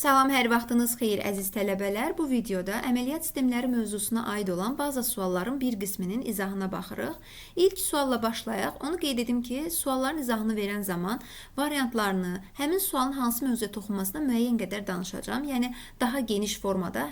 Salam, hər vaxtınız xeyir əziz tələbələr. Bu videoda əməliyyat sistemləri mövzusuna aid olan bazı sualların bir qisminin izahına baxırıq. İlk sualla başlayaq. Onu qeyd edim ki, sualların izahını verən zaman variantlarını, həmin sualın hansı mövzuya toxunmasına müəyyən qədər danışacağım. Yəni, daha geniş formada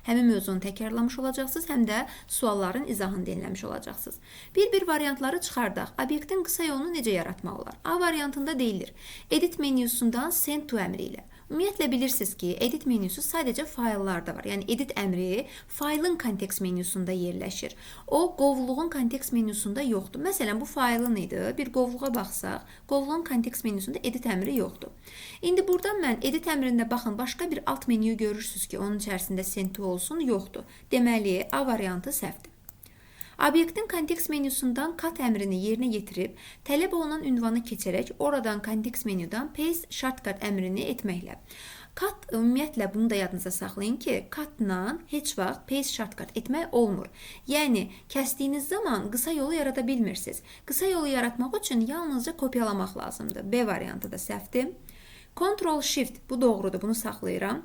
həmin mövzunu təkrarlamış olacaqsınız, həm də sualların izahını dinləmiş olacaqsınız. Bir variantları çıxardaq. Obyektin qısa yolunu necə yaratmaq olar? A variantında deyilir. Edit menyusundan send to əmri ilə. Ümumiyyətlə bilirsiniz ki, edit menyusu sadəcə fayllarda var. Yəni edit əmri faylın kontekst menyusunda yerləşir. O, qovluğun kontekst menyusunda yoxdur. Məsələn, bu faylın idi. Bir qovluğa baxsaq, qovluğun kontekst menyusunda edit əmri yoxdur. İndi buradan mən edit əmrində baxın, başqa bir alt menyu görürsünüz ki, onun içərisində send to olsun, yoxdur. Deməli, A variantı səhvdir. Obyektin kontekst menyusundan cut əmrini yerinə yetirib, tələb olunan ünvanı keçərək, oradan kontekst menyudan paste shortcut əmrini etməklə. Cut, ümumiyyətlə bunu da yadınıza saxlayın ki, cut-la heç vaxt paste shortcut etmək olmur. Yəni, kəsdiyiniz zaman qısa yolu yarada bilmirsiniz. Qısa yolu yaratmaq üçün yalnızca kopyalamaq lazımdır. B variantı da səhvdir. Ctrl-Shift, bu doğrudur, bunu saxlayıram.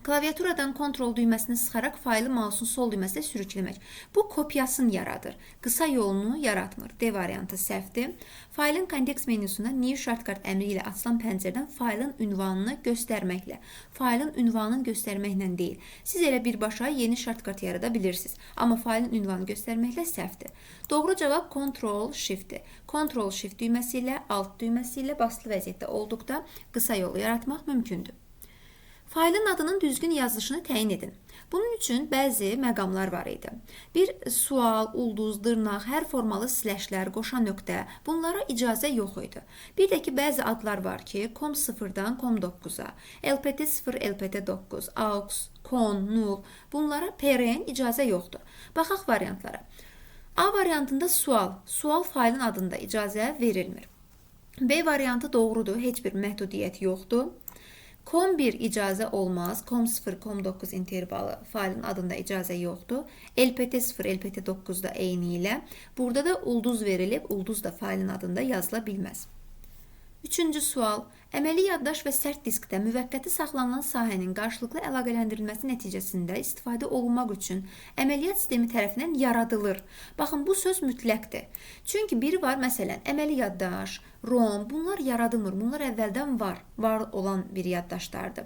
Klaviaturadan kontrol düyməsini sıxaraq faylı mausun sol düyməsilə sürükləmək. Bu kopyasını yaradır. Qısa yolunu yaratmır. D variantı səhvdir. Faylın kontekst menyusunda New Shortcut əmri ilə açılan pəncərədən faylın ünvanını göstərməklə. Faylın ünvanını göstərməklə deyil. Siz elə birbaşa yeni shortcut yarada bilirsiniz. Amma faylın ünvanını göstərməklə səhvdir. Doğru cavab Ctrl-Shift-dir. Ctrl-Shift düyməsi ilə, Alt düyməsi ilə basılı vəziyyətdə olduqda qısa yolu yaratmaq mümkündür. Faylın adının düzgün yazılışını təyin edin. Bunun üçün bəzi məqamlar var idi. Bir sual, ulduz, dırnaq, hər formalı slashlər, qoşa nöqtə, bunlara icazə yox idi. Bir də ki, bəzi adlar var ki, COM0-dan COM9-a, LPT0, LPT9, AUX, CON, null, bunlara PRN icazə yoxdur. Baxaq variantlara. A variantında sual faylın adında icazə verilmir. B variantı doğrudur, heç bir məhdudiyyət yoxdur. COM1 icazə olmaz, COM0, COM9 intervalı faylın adında icazə yoxdur. LPT0, LPT9 da eyni ilə. Burada da ulduz verilib, ulduz da faylın adında yazıla bilməz. Üçüncü sual. Əməli yaddaş və sərt diskdə müvəqqəti saxlanılan sahənin qarşılıqlı əlaqələndirilməsi nəticəsində istifadə olunmaq üçün əməliyyat sistemi tərəfindən yaradılır. Baxın, bu söz mütləqdir. Çünki biri var, məsələn, əməli yaddaş, ROM, bunlar yaradılmır. Bunlar əvvəldən var olan bir yaddaşlardır.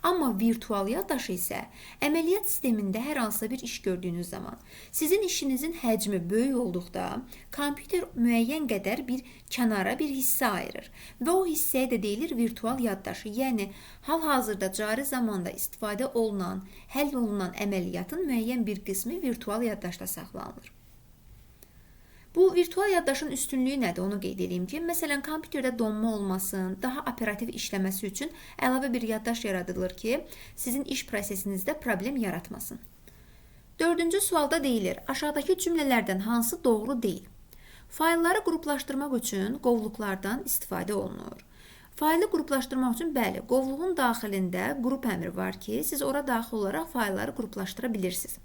Amma virtual yaddaşı isə əməliyyat sistemində hər hansısa bir iş gördüyünüz zaman, sizin işinizin həcmi böyük olduqda, kompüter müəyyən qədər bir kənara bir hissə ayırır və o hissəyə də deyilir virtual yaddaşı. Yəni, hal-hazırda cari zamanda istifadə olunan, həll olunan əməliyyatın müəyyən bir qismi virtual yaddaşda saxlanılır. Bu virtual yaddaşın üstünlüyü nədir? Onu qeyd edeyim ki, məsələn, kompüterdə donma olmasın, daha operativ işləməsi üçün əlavə bir yaddaş yaradılır ki, sizin iş prosesinizdə problem yaratmasın. Dördüncü sualda deyilir, aşağıdakı cümlələrdən hansı doğru deyil? Faylları qruplaşdırmaq üçün qovluqlardan istifadə olunur. Faylı qruplaşdırmaq üçün, bəli, qovluğun daxilində qrup əmri var ki, siz ora daxil olaraq faylları qruplaşdıra bilirsiniz.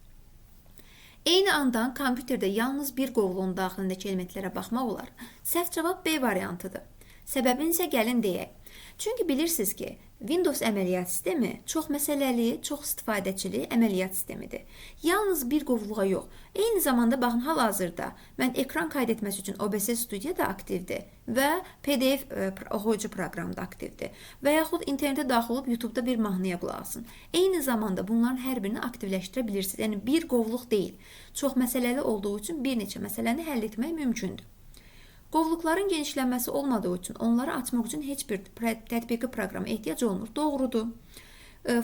Eyni andan kompüterdə yalnız bir qovluğun daxilindəki elementlərə baxmaq olar. Səhv cavab B variantıdır. Səbəbini isə gəlin deyək. Çünki bilirsiniz ki, Windows əməliyyat sistemi çox məsələli, çox istifadəçili əməliyyat sistemidir. Yalnız bir qovluğa yox. Eyni zamanda baxın, hal-hazırda mən ekran kaydetməsi üçün OBS Studio da aktivdir və PDF oxuyucu proqramı da aktivdir. Və yaxud internetə daxil olub YouTube-da bir mahnıya qulaq asın. Eyni zamanda bunların hər birini aktivləşdirə bilirsiniz. Yəni, bir qovluq deyil. Çox məsələli olduğu üçün bir neçə məsələni həll etmək mümkündür. Qovluqların genişlənməsi olmadığı üçün, onları açmaq üçün heç bir tətbiqi proqrama ehtiyac olmur. Doğrudur.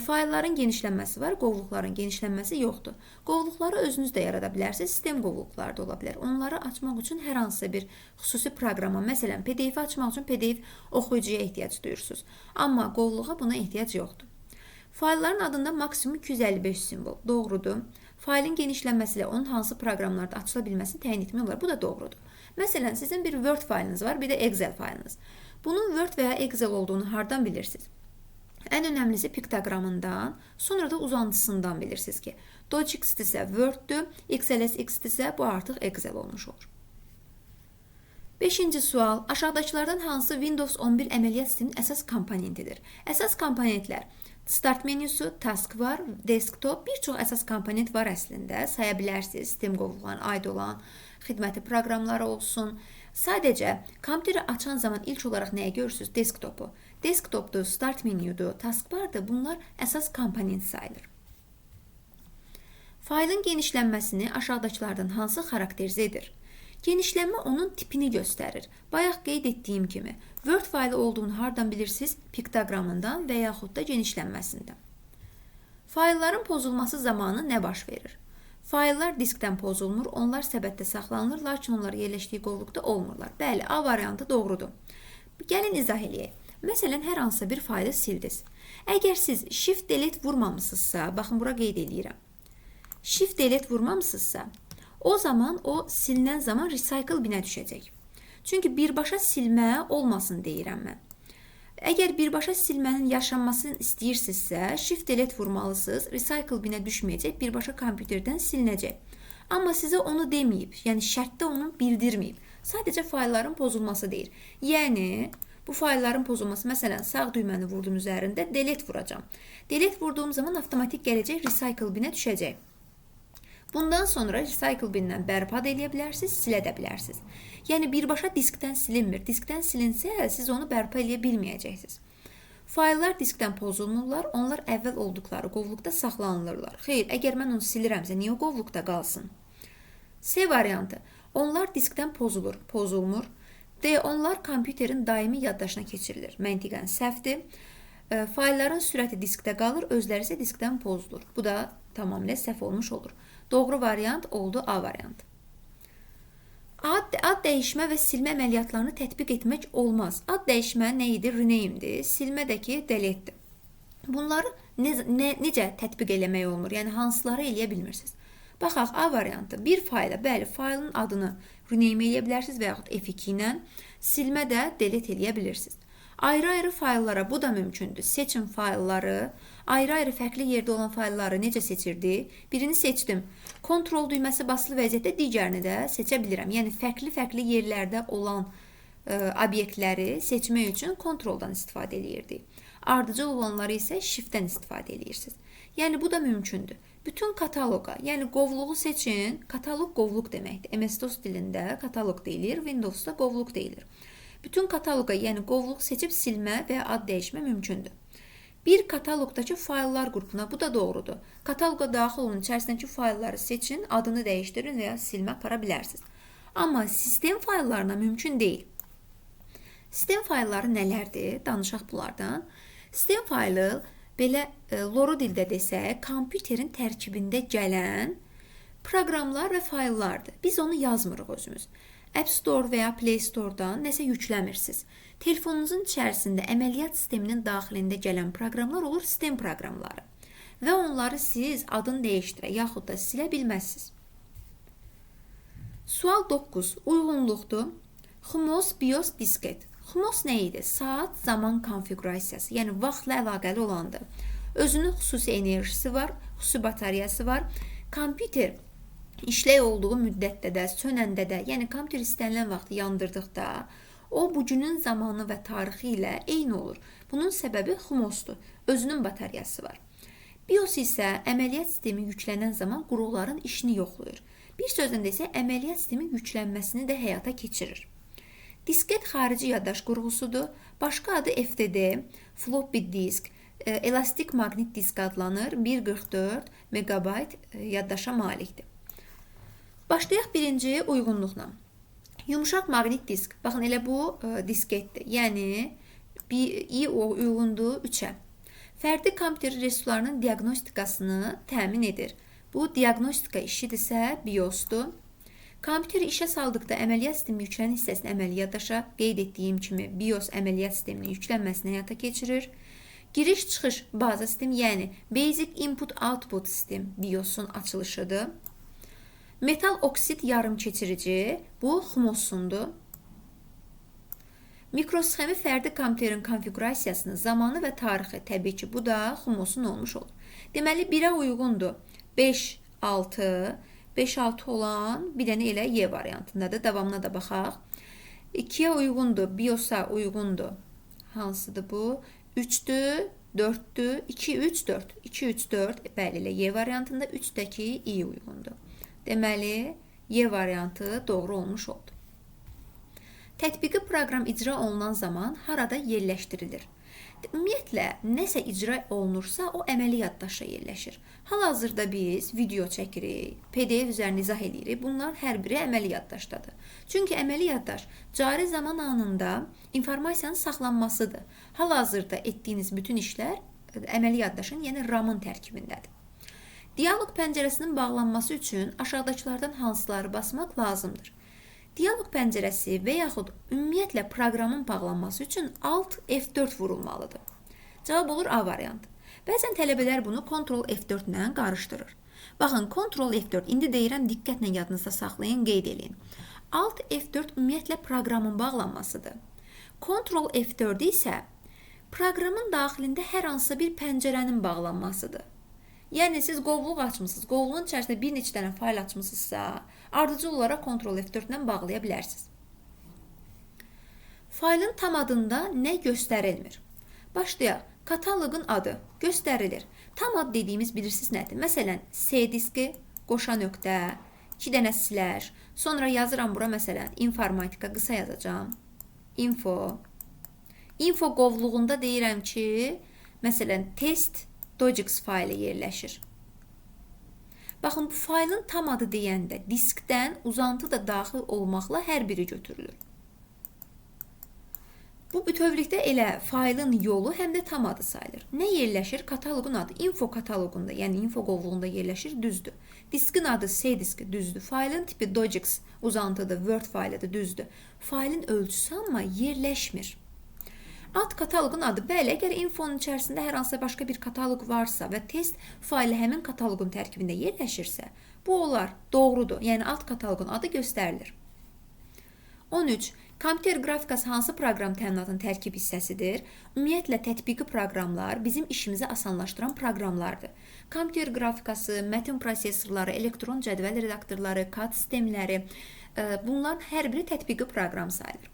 Faylların genişlənməsi var, qovluqların genişlənməsi yoxdur. Qovluqları özünüz də yarada bilərsiniz, sistem qovluqları da ola bilər. Onları açmaq üçün hər hansısa bir xüsusi proqrama, məsələn, PDF-i açmaq üçün PDF oxuyucuya ehtiyac duyursunuz. Amma qovluğa buna ehtiyac yoxdur. Faylların adında maksimum 255 simvol. Doğrudur. Faylın genişlənməsi ilə onun hansı proqramlarda açıla bilməsini təyin etmək olar. Bu da doğrudur. Məsələn, sizin bir Word faylınız var, bir də Excel faylınız. Bunun Word və ya Excel olduğunu hardan bilirsiniz? Ən önəmlisi piktogramından, sonra da uzantısından bilirsiniz ki, docx isə Word-dür, XLSX isə bu artıq Excel olmuş olur. Beşinci sual. Aşağıdakılardan hansı Windows 11 əməliyyat sisteminin əsas komponentidir? Əsas komponentlər Start menüsü, taskbar, desktop, bir çox əsas komponent var əslində. Saya bilərsiniz, sistem qovluğuna aid olan xidməti proqramları olsun. Sadəcə kompüteri açan zaman ilk olaraq nəyə görürsünüz? Desktopu. Desktopdur, start menüdür, taskbardır. Bunlar əsas komponent sayılır. Faylın genişlənməsini aşağıdakılardan hansı xarakterizə edir? Genişlənmə onun tipini göstərir. Bayaq qeyd etdiyim kimi, Word faylı olduğunu hardan bilirsiniz? Piktogramından və yaxud da genişlənməsindən. Faylların pozulması zamanı nə baş verir? Fayllar diskdən pozulmur, onlar səbətdə saxlanılır, lakin onlar yerləşdiyi qovluqda olmurlar. Bəli, A variantı doğrudur. Gəlin izah eləyək. Məsələn, hər hansısa bir faylı sildiniz. Əgər siz Shift Delete vurmamısınızsa, baxın bura qeyd eləyirəm. Shift Delete vurmamısınızsa, o zaman o silinən zaman recycle binə düşəcək. Çünki birbaşa silmə olmasın deyirəm mən. Əgər birbaşa silmənin yaşanmasını istəyirsinizsə, Shift Delete vurmalısınız, recycle binə düşməyəcək, birbaşa kompüterdən silinəcək. Amma sizə onu deməyib, yəni şərtdə onu bildirməyib. Sadəcə faylların pozulması deyir. Yəni, bu faylların pozulması, məsələn, sağ düyməni vurdum üzərində, delete vuracam. Delete vurduğum zaman avtomatik gələcək, recycle binə düşəcək. Bundan sonra recycle bindən bərpa edə bilərsiniz, silə də bilərsiniz. Yəni, birbaşa diskdən silinmir. Diskdən silinsə, siz onu bərpa edə bilməyəcəksiniz. Fayllar diskdən pozulmurlar, onlar əvvəl olduqları qovluqda saxlanılırlar. Xeyr, əgər mən onu silirəmsə, niyə o qovluqda qalsın? C variantı. Onlar diskdən pozulmur. D. Onlar kompüterin daimi yaddaşına keçirilir. Məntiqən səhvdir. Faylların sürəti diskdə qalır, özləri isə diskdən pozulur. Bu da tamamilə səhv olmuş olur. Doğru variant oldu A variantı. Ad dəyişmə və silmə əməliyyatlarını tətbiq etmək olmaz. Ad dəyişmə nə idi? Rename'dir. Silmə də ki, delete'dir. Bunları necə tətbiq eləmək olmur? Yəni, hansıları eləyə bilmirsiniz? Baxaq, A variantı. Bir fayla, bəli, faylın adını rename eləyə bilərsiniz və yaxud F2 ilə. Silmə də delete eləyə bilirsiniz. Ayrı-ayrı fayllara bu da mümkündür. Seçin faylları, ayrı-ayrı fərqli yerdə olan faylları necə seçirdi? Birini seçdim. Kontrol düyməsi basılı vəziyyətdə digərini də seçə bilirəm. Yəni, fərqli yerlərdə olan obyektləri seçmək üçün kontroldan istifadə edirdik. Ardıcıl olanları isə shiftdən istifadə edirsiniz. Yəni, bu da mümkündür. Bütün kataloqa, yəni qovluğu seçin. Kataloq qovluq deməkdir. MS-DOS dilində kataloq deyilir, Windows'da qovluq deyilir. Bütün kataloqa, yəni qovluq seçib silmə və ya ad dəyişmə mümkündür. Bir kataloqdakı fayllar qrupuna, bu da doğrudur. Kataloqa daxil olun, içərisindəki faylları seçin, adını dəyişdirin və ya silmə apara bilərsiniz. Amma sistem fayllarına mümkün deyil. Sistem faylları nələrdir? Danışaq bunlardan. Sistem faylı, belə loru dildə desək, kompüterin tərkibində gələn proqramlar və fayllardır. Biz onu yazmırıq özümüz. App Store və ya Play Store-dan nəsə yükləmirsiniz. Telefonunuzun içərisində əməliyyat sisteminin daxilində gələn proqramlar olur, sistem proqramları. Və onları siz adını dəyişdirə, yaxud da silə bilməzsiniz. Sual 9. Uyğunluqdur. XMOS, BIOS, disket. XMOS nə idi? Saat, zaman konfiqurasiyası, yəni vaxtla əlaqəli olandır. Özünün xüsusi enerjisi var, xüsusi bataryası var. Kompüter işlək olduğu müddətdə də, sönəndə də, yəni kompüter istənilən vaxtı yandırdıqda, o bu günün zamanı və tarixi ilə eyni olur. Bunun səbəbi XMOS-dur. Özünün bataryası var. BIOS isə əməliyyat sistemi yüklənən zaman qurğuların işini yoxlayır. Bir sözlə desə, əməliyyat sistemi yüklənməsini də həyata keçirir. Disket xarici yaddaş qurğusudur. Başqa adı FTD, floppy disk, elastik maqnit disk adlanır. 1.44 MB yaddaşa malikdir. Başlayaq birinci uyğunluqla. Yumuşaq maqnit disk. Baxın, elə bu disketdir. Yəni, uyğundur 3-ə. Fərdi kompüter resurslarının diaqnostikasını təmin edir. Bu, diaqnostika işidirsə BIOS-dur. Kompüteri işə saldıqda əməliyyat sistemi yüklənən hissəsini əməli yaddaşa, qeyd etdiyim kimi BIOS əməliyyat sisteminin yüklənməsini həyata keçirir. Giriş-çıxış baza sistemi, yəni Basic Input-Output sistem BIOS-un açılışıdır. Metal oksid yarım keçirici, bu XMOS-undur. Mikrosxemi fərdi kompüterin konfiqurasiyasını, zamanı və tarixi, təbii ki, bu da XMOS-un olmuş olur. Deməli, 1-ə uyğundur. 5, 6, 5-6 olan bir dənə elə Y variantındadır. Davamına da baxaq. 2-yə uyğundur, BIOS'a uyğundur. Hansıdır bu? 3-dür, 4-dür, 2, 3, 4. 2, 3, 4, bəli, elə Y variantında 3-dəki I uyğundur. Deməli, Y variantı doğru olmuş oldu. Tətbiqi proqram icra olunan zaman harada yerləşdirilir? Ümumiyyətlə, nəsə icra olunursa, o əməli yaddaşa yerləşir. Hal-hazırda biz video çəkirik, PDF üzərində izah edirik. Bunlar hər biri əməli yaddaşdadır. Çünki əməli yaddaş cari zaman anında informasiyanın saxlanmasıdır. Hal-hazırda etdiyiniz bütün işlər əməli yaddaşın, yəni RAM-ın tərkibindədir. Dialoq pəncərəsinin bağlanması üçün aşağıdakılardan hansıları basmaq lazımdır? Dialoq pəncərəsi və yaxud ümumiyyətlə proqramın bağlanması üçün Alt F4 vurulmalıdır. Cavab olur A variantı. Bəzən tələbələr bunu Ctrl F4 ilə qarışdırır. Baxın, Ctrl F4, indi deyirəm, diqqətlə yadınızda saxlayın, qeyd edin. Alt F4 ümumiyyətlə proqramın bağlanmasıdır. Ctrl F4 isə proqramın daxilində hər hansısa bir pəncərənin bağlanmasıdır. Yəni, siz qovluq açmışsınız, qovluğun içərisində bir neçə dənə fayl açmışsınızsa, ardıcıl olaraq Ctrl F4 ilə bağlaya bilərsiniz. Faylın tam adında nə göstərilmir? Başlayaq. Kataloqun adı göstərilir. Tam ad dediyimiz bilirsiniz nədir? Məsələn, C diski, qoşa nöqtə, 2 dənə slash, sonra yazıram bura məsələn, informatika, qısa yazacağım. Info qovluğunda deyirəm ki, məsələn, test Dojix faylı yerləşir. Baxın, bu faylın tam adı deyəndə diskdən uzantı da daxil olmaqla hər biri götürülür. Bu bütövlükdə elə faylın yolu həm də tam adı sayılır. Nə yerləşir? Kataloqun adı info kataloqunda, yəni info qovluğunda yerləşir, düzdür. Diskin adı C diski, düzdür. Faylın tipi Dojix uzantıdır, Word faylıdır, düzdür. Faylın ölçüsü amma yerləşmir. Ad kataloqun adı, bəli, əgər infonun içərisində hər hansısa başqa bir kataloq varsa və test faylı həmin kataloqun tərkibində yerləşirsə, bu olar, doğrudur. Yəni, ad kataloqun adı göstərilir. 13. Kompüter qrafikası hansı proqram təminatının tərkib hissəsidir? Ümumiyyətlə, tətbiqi proqramlar bizim işimizi asanlaşdıran proqramlardır. Kompüter qrafikası, mətin prosesorları, elektron cədvəl redaktorları, kod sistemləri, bunların hər biri tətbiqi proqram sayılır.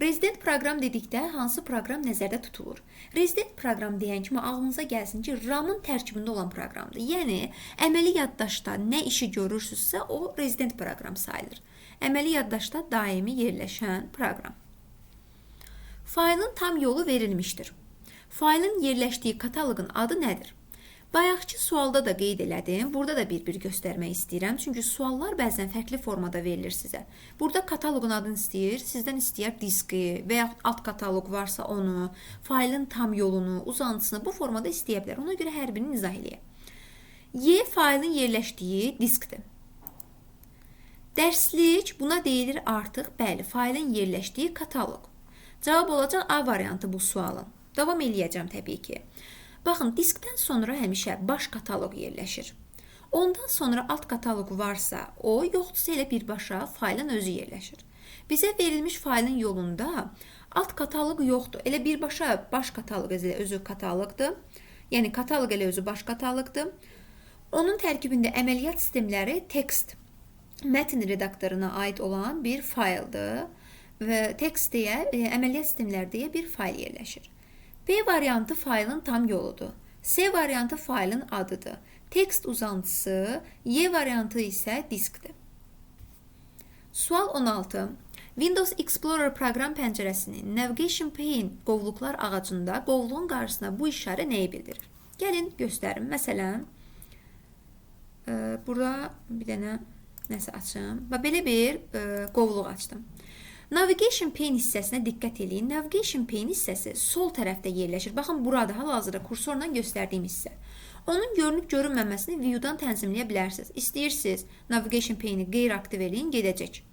Rezident proqram dedikdə hansı proqram nəzərdə tutulur? Rezident proqram deyən kimi ağlınıza gəlsin ki, RAM-ın tərkibində olan proqramdır. Yəni, əməli yaddaşda nə işi görürsünüzsə, o rezident proqram sayılır. Əməli yaddaşda daimi yerləşən proqram. Faylın tam yolu verilmişdir. Faylın yerləşdiyi kataloqun adı nədir? Bayaqki sualda da qeyd elədim. Burada da bir-bir göstərmək istəyirəm. Çünki suallar bəzən fərqli formada verilir sizə. Burada kataloqun adını istəyir, sizdən istəyər diski və yaxud alt kataloq varsa onu, faylın tam yolunu, uzantısını bu formada istəyə bilər. Ona görə hər birini izah eləyək. Y faylın yerləşdiyi diskdir. Dərslik buna deyilir artıq, bəli, faylın yerləşdiyi kataloq. Cavab olacaq A variantı bu sualın. Davam eləyəcəm təbii ki. Baxın, diskdən sonra həmişə baş kataloq yerləşir. Ondan sonra alt kataloq varsa, o yoxdursa elə birbaşa faylın özü yerləşir. Bizə verilmiş faylın yolunda alt kataloq yoxdur. Elə birbaşa baş kataloq özü kataloqdur. Yəni, kataloq elə özü baş kataloqdur. Onun tərkibində əməliyyat sistemləri text, mətin redaktoruna aid olan bir fayldır və text deyə, əməliyyat sistemləri deyə bir fayl yerləşir. B variantı faylın tam yoludur. C variantı faylın adıdır. Text uzantısı, Y variantı isə diskdir. Sual 16. Windows Explorer proqram pəncərəsinin Navigation Pane qovluqlar ağacında qovluğun qarşısına bu işarə nəyi bildirir? Gəlin göstərim. Məsələn, burada bir dənə nəsə açım və belə bir qovluq açdım. Navigation Pane hissəsinə diqqət edin. Navigation Pane hissəsi sol tərəfdə yerləşir. Baxın, burada hal-hazırda kursorla göstərdiyim hissə. Onun görünüb-görünməməsini View-dan tənzimləyə bilərsiniz. İstəyirsiniz, Navigation Pane-i qeyri-aktiv eləyin, gedəcək.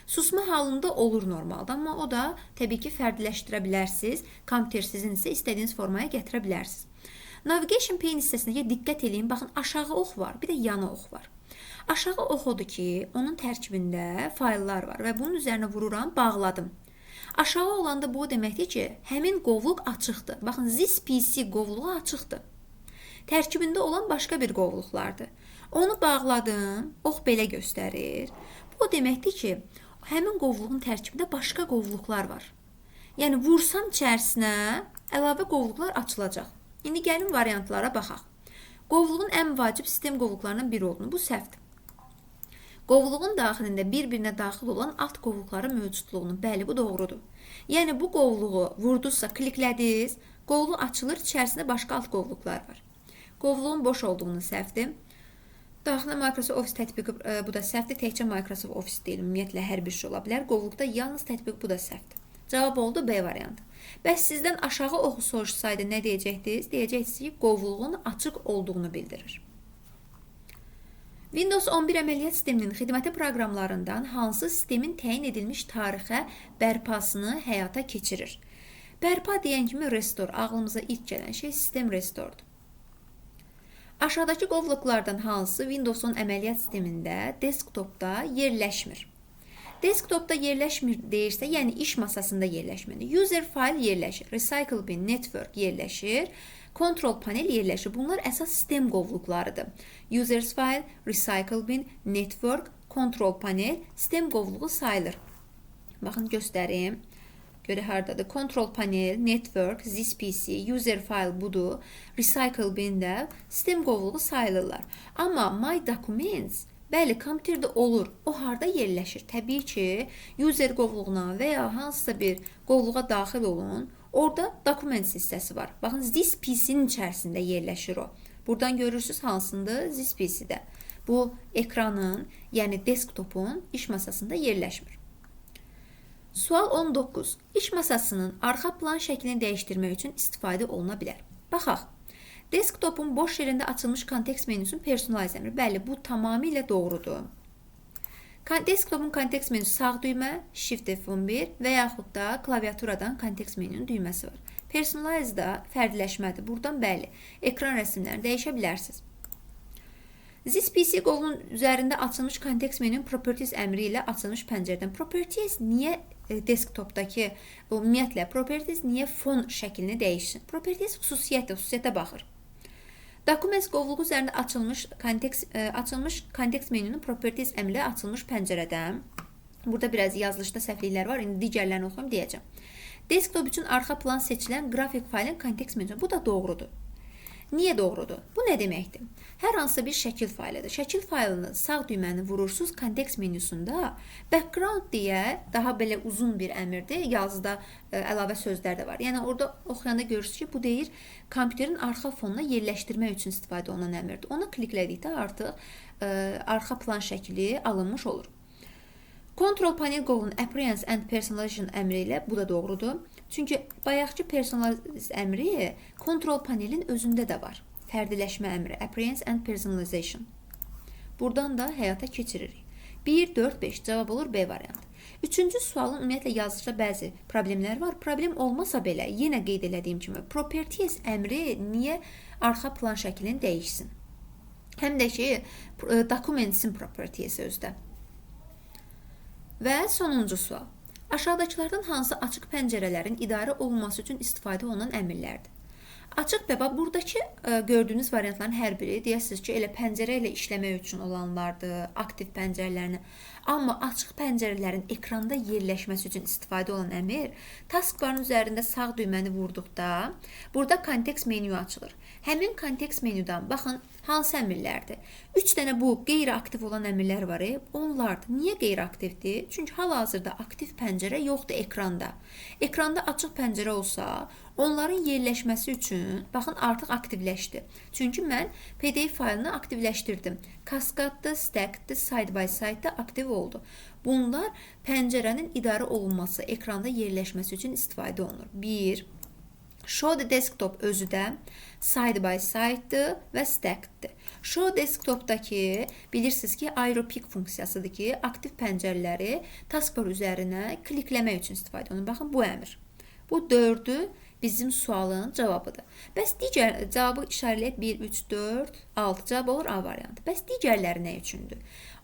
Susma halında olur normalda, amma o da təbii ki, fərdiləşdirə bilərsiniz. Kompüter sizin isə istədiyiniz formaya gətirə bilərsiniz. Navigation Pane hissəsinə diqqət edin. Baxın, aşağı ox var, bir də yana ox var. Aşağı ox odur ki, onun tərkibində fayllar var və bunun üzərinə vururam, bağladım. Aşağı olanda bu deməkdir ki, həmin qovluq açıqdır. Baxın, This PC qovluğu açıqdır. Tərkibində olan başqa bir qovluqlardır. Onu bağladım, ox belə göstərir. Bu deməkdir ki, həmin qovluğun tərkibində başqa qovluqlar var. Yəni vursam içərisinə əlavə qovluqlar açılacaq. İndi gəlin variantlara baxaq. Qovluğun ən vacib sistem qovluqlarından biri olduğunu, bu səhvdir. Qovluğun daxilində bir-birinə daxil olan alt qovluqların mövcudluğunu, bəli, bu doğrudur. Yəni bu qovluğu vurduzsa, kliklədiniz, qovluq açılır, içərisində başqa alt qovluqlar var. Qovluğun boş olduğunu səhvdir. Daxilində Microsoft Office tətbiqi bu da səhvdir. Təkcə Microsoft Office deyil, ümumiyyətlə hər bir şey ola bilər. Qovluqda yalnız tətbiq bu da səhvdir. Cavab oldu B variantı. Bəs sizdən aşağı oxu soruşsaydı nə deyəcəkdiniz? Deyəcəksiniz ki, qovluğun açıq olduğunu bildirir. Windows 11 əməliyyat sisteminin xidməti proqramlarından hansı sistemin təyin edilmiş tarixə bərpasını həyata keçirir? Bərpa deyən kimi restore, ağlımıza ilk gələn şey sistem restore'dur. Aşağıdakı qovluqlardan hansı Windows-un əməliyyat sistemində desktopda yerləşmir? Desktopda yerləşmir deyirsə, yəni iş masasında yerləşməlidir. User file yerləşir, recycle bin, network yerləşir, control panel yerləşir. Bunlar əsas sistem qovluqlarıdır. Users file, recycle bin, network, control panel sistem qovluğu sayılır. Baxın, göstərim. Görə hardadır? Control panel, network, this PC, user file budur. Recycle bin də sistem qovluğu sayılırlar. Amma my documents, bəli, kompüterdə olur. O harda yerləşir? Təbii ki, user qovluğuna və ya hansısa bir qovluğa daxil olun. Orada documents hissəsi var. Baxın, this PC-nin içərisində yerləşir o. Buradan görürsünüz hansındır? This PC-də. Bu ekranın, yəni desktopun iş masasında yerləşmir. Sual 19. İş masasının arxa plan şəklini dəyişdirmək üçün istifadə oluna bilər. Baxaq. Desktopun boş yerində açılmış kontekst menüsünü personalize emri. Bəli, bu tamamilə doğrudur. Desktopun kontekst menüsü sağ düymə, Shift F11 və yaxud da klaviaturadan kontekst menünün düyməsi var. Personalize da fərdiləşmədir. Buradan bəli, ekran rəsmlərini dəyişə bilərsiniz. This PC qovluğun üzərində açılmış kontekst menünün Properties əmri ilə açılmış pəncərədən. Properties niyə desktopdakı, ümumiyyətlə, Properties niyə fon şəklini dəyişsin? Properties xüsusiyyətə baxır. Documents qovluğu üzərində açılmış kontekst menünün Properties əmri ilə açılmış pəncərədən. Burada biraz yazılışda səhvliklər var, indi digərlərini oxuyum deyəcəm. Desktop üçün arxa plan seçilən qrafik faylın kontekst menüsü. Bu da doğrudur. Niyə doğrudur? Bu nə deməkdir? Hər hansısa bir şəkil faylıdır. Şəkil faylını sağ düyməni vurursunuz kontekst menüsündə. Background deyə daha belə uzun bir əmrdir. Yazıda əlavə sözlər də var. Yəni orada oxuyanda görürsünüz ki, bu deyir kompüterin arxa fonuna yerləşdirmək üçün istifadə olunan əmrdir. Ona kliklədikdə artıq arxa plan şəkli alınmış olur. Control panel qovluğunun Appearance and Personalization əmri ilə bu da doğrudur. Çünki bayaqki personalize əmri control panelin özündə də var. Fərdiləşmə əmri, Appearance and Personalization. Buradan da həyata keçiririk. 1, 4, 5 cavab olur B variantı. Üçüncü sualın ümumiyyətlə yazılışda bəzi problemlər var. Problem olmasa belə, yenə qeyd elədiyim kimi, Properties əmri niyə arxa plan şəklini dəyişsin? Həm də ki, Documents'in Properties'i özdə. Və sonuncu sual. Aşağıdakılardan hansı açıq pəncərələrin idarə olunması üçün istifadə olunan əmrlərdir? Açıq və buradakı gördüyünüz variantların hər biri deyəsiniz ki, elə pəncərə ilə işləmək üçün olanlardır, aktiv pəncərələrini. Amma açıq pəncərələrin ekranda yerləşməsi üçün istifadə olan əmr taskbarın üzərində sağ düyməni vurduqda burada kontekst menü açılır. Həmin kontekst menüdən baxın hansı əmrlərdir? 3 dənə bu qeyri-aktiv olan əmrlər var. Onlardır. Niyə qeyri-aktivdir? Çünki hal-hazırda aktiv pəncərə yoxdur ekranda. Ekranda açıq pəncərə olsa, onların yerləşməsi üçün, baxın, artıq aktivləşdi. Çünki mən PDF faylını aktivləşdirdim. Kaskadlı, stacklı, side by side aktiv oldu. Bunlar pəncərənin idarə olunması, ekranda yerləşməsi üçün istifadə olunur. 1. Show the desktop özü də side by side'dır və stack'dır. Show desktop'dakı bilirsiniz ki, aeropic funksiyasıdır ki, aktiv pəncərələri taskbar üzərinə klikləmək üçün istifadə olunur. Baxın, bu əmr. Bu 4'ü bizim sualın cavabıdır. Bəs digər cavabı işarələyək 1, 3, 4, 6 cavab olur A variantı. Bəs digərləri nə üçündür?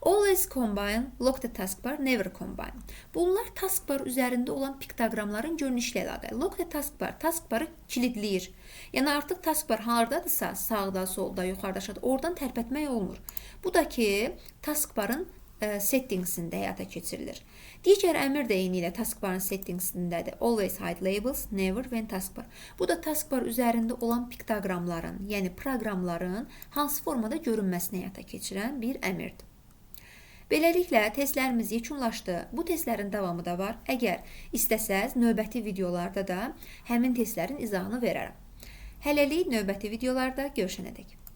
Always combine, lock the taskbar, never combine. Bunlar taskbar üzərində olan piktoqramların görünüşlə əlaqəli. Lock the taskbar, taskbarı kilidləyir. Yəni artıq taskbar hardadırsa, sağda, solda, yuxarıda, aşağıda, oradan tərpətmək olmur. Bu da ki, taskbarın settingsində həyata keçirilir. Digər əmr də eyni ilə taskbarın settingsindədir. Always hide labels, never when taskbar. Bu da taskbar üzərində olan piktogramların, yəni proqramların hansı formada görünməsini həyata keçirən bir əmrdir. Beləliklə, testlərimiz yekunlaşdı. Bu testlərin davamı da var. Əgər istəsəz, növbəti videolarda da həmin testlərin izahını verərəm. Hələlik növbəti videolarda görüşənədək.